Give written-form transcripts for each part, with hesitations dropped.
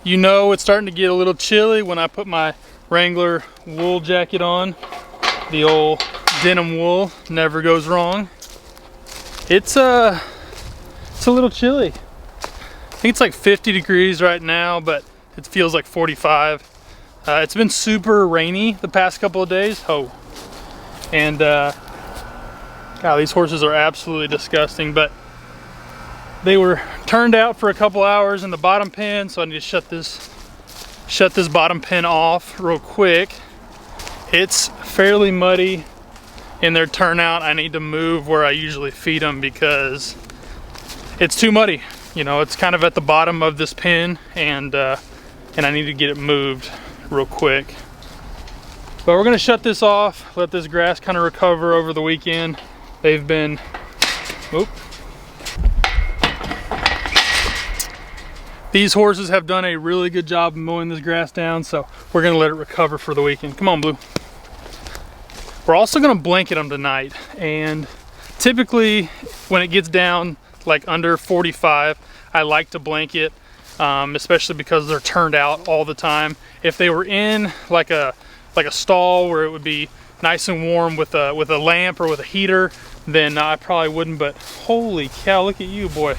You know it's starting to get a little chilly when I put my Wrangler wool jacket on. The old denim wool never goes wrong. It's a little chilly. I think it's like 50 degrees right now, but it feels like 45. It's been super rainy the past couple of days. And God, these horses are absolutely disgusting, but they were turned out for a couple hours in the bottom pen, so I need to shut this bottom pen off real quick. It's fairly muddy in their turnout. I need to move where I usually feed them because it's too muddy. You know, it's kind of at the bottom of this pen, and I need to get it moved real quick. But we're gonna shut this off, let this grass kind of recover over the weekend. They've been, these horses have done a really good job of mowing this grass down, so we're gonna let it recover for the weekend. Come on, Blue. We're also gonna blanket them tonight, and typically when it gets down like under 45, I like to blanket, especially because they're turned out all the time. If they were in like a stall where it would be nice and warm with a lamp or with a heater, then I probably wouldn't, but holy cow, look at you, boy.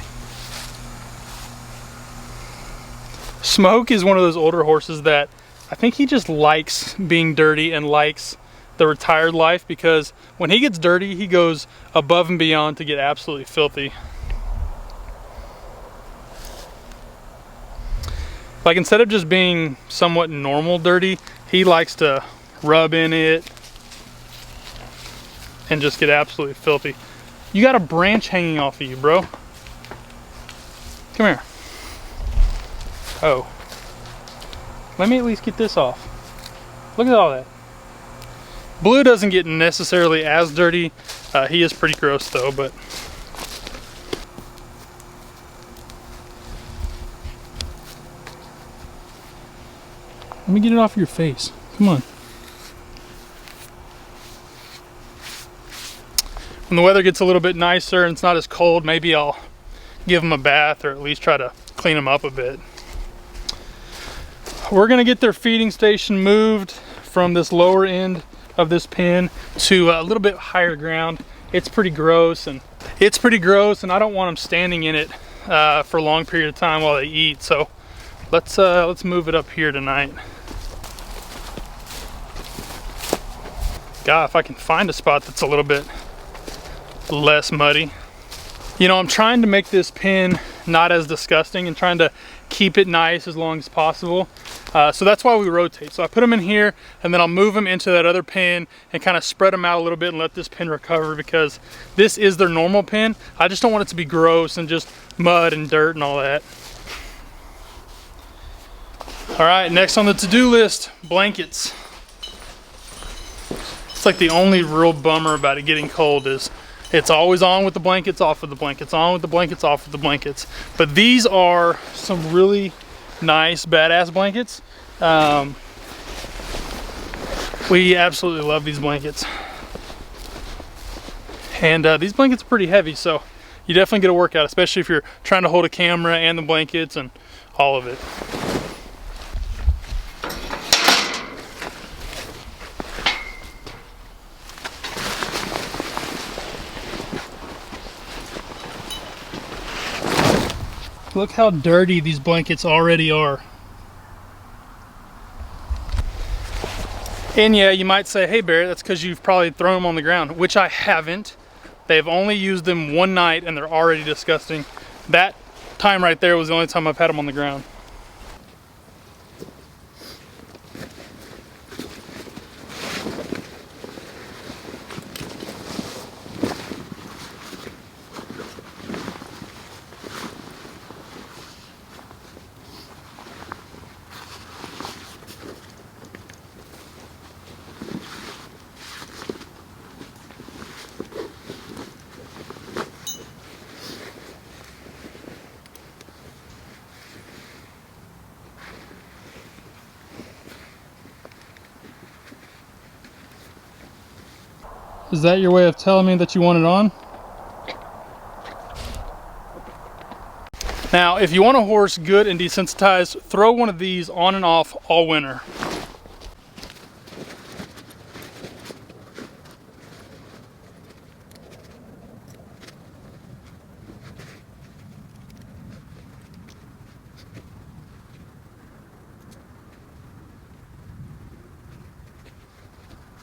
Smoke is one of those older horses that I think he just likes being dirty and likes the retired life, because when he gets dirty, he goes above and beyond to get absolutely filthy. Like, instead of just being somewhat normal dirty, he likes to rub in it and just get absolutely filthy. You got a branch hanging off of you, bro. Come here. Oh. Let me at least get this off. Look at all that. Blue doesn't get necessarily as dirty. He is pretty gross though, but let me get it off your face. Come on. When the weather gets a little bit nicer and it's not as cold, maybe I'll give them a bath or at least try to clean them up a bit. We're gonna get their feeding station moved from this lower end of this pen to a little bit higher ground. It's pretty gross, and I don't want them standing in it for a long period of time while they eat. So let's move it up here tonight. God, if I can find a spot that's a little bit less muddy. You know, I'm trying to make this pen not as disgusting and trying to keep it nice as long as possible. So that's why we rotate. So I put them in here, and then I'll move them into that other pen and kind of spread them out a little bit and let this pen recover, because this is their normal pen. I just don't want it to be gross and just mud and dirt and all that. All right, next on the to-do list, blankets. It's like the only real bummer about it getting cold is it's always on with the blankets, off with the blankets, on with the blankets, off with the blankets. But these are some really nice, badass blankets. We absolutely love these blankets. And these blankets are pretty heavy, so you definitely get a workout, especially if you're trying to hold a camera and the blankets and all of it. Look how dirty these blankets already are. And yeah, you might say, hey Barrett, that's because you've probably thrown them on the ground, which I haven't. They've only used them one night and they're already disgusting. That time right there was the only time I've had them on the ground. Is that your way of telling me that you want it on? Now, if you want a horse good and desensitized, throw one of these on and off all winter.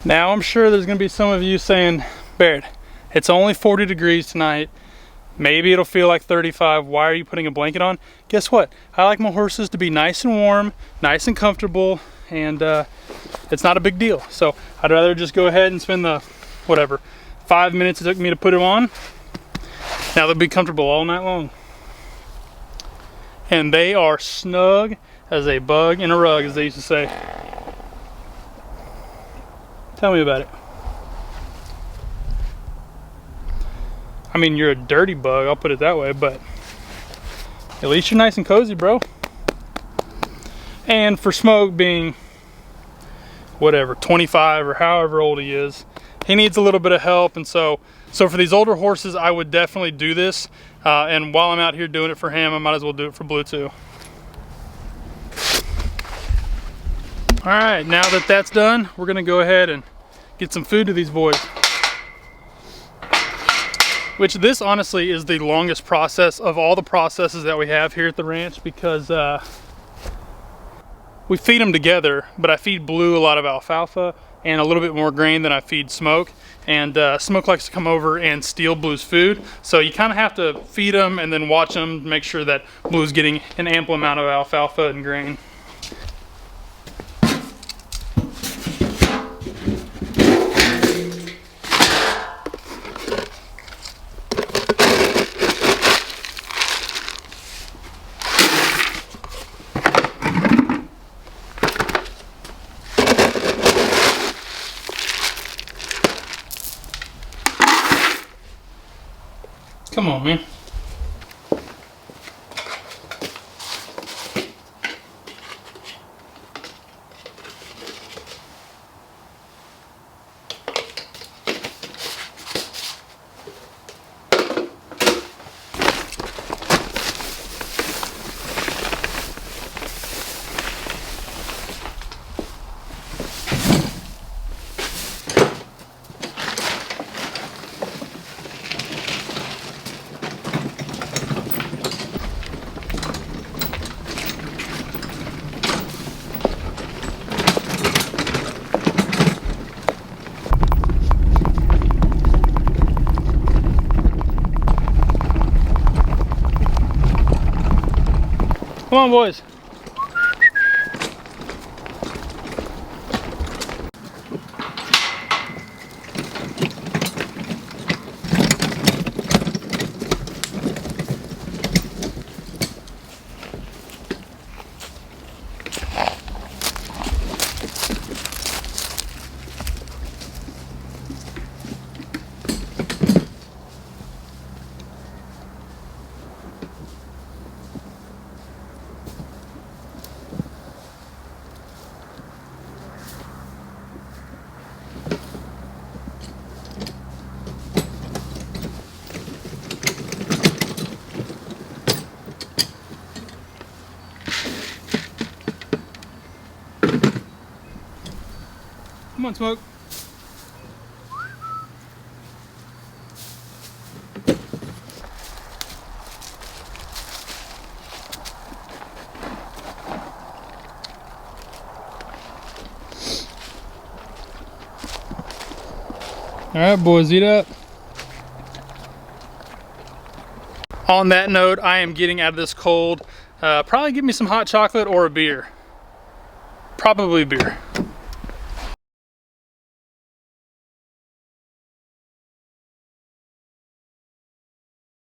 Now, I'm sure there's gonna be some of you saying, Baird, it's only 40 degrees tonight. Maybe it'll feel like 35. Why are you putting a blanket on? Guess what? I like my horses to be nice and warm, nice and comfortable, and it's not a big deal. So I'd rather just go ahead and spend the, whatever, 5 minutes it took me to put them on. Now they'll be comfortable all night long. And they are snug as a bug in a rug, as they used to say. Tell me about it. I mean, you're a dirty bug, I'll put it that way, but at least you're nice and cozy, bro. And for Smoke being, whatever, 25 or however old he is, he needs a little bit of help. And so for these older horses, I would definitely do this. And while I'm out here doing it for him, I might as well do it for Blue too. All right, now that that's done, we're gonna go ahead and get some food to these boys. Which this honestly is the longest process of all the processes that we have here at the ranch, because we feed them together, but I feed Blue a lot of alfalfa and a little bit more grain than I feed Smoke. And Smoke likes to come over and steal Blue's food. So you kind of have to feed them and then watch them to make sure that Blue's getting an ample amount of alfalfa and grain. Come on, man. Come on, boys. Come on, Smoke. All right, boys, eat up. On that note, I am getting out of this cold. Probably give me some hot chocolate or a beer. Probably beer.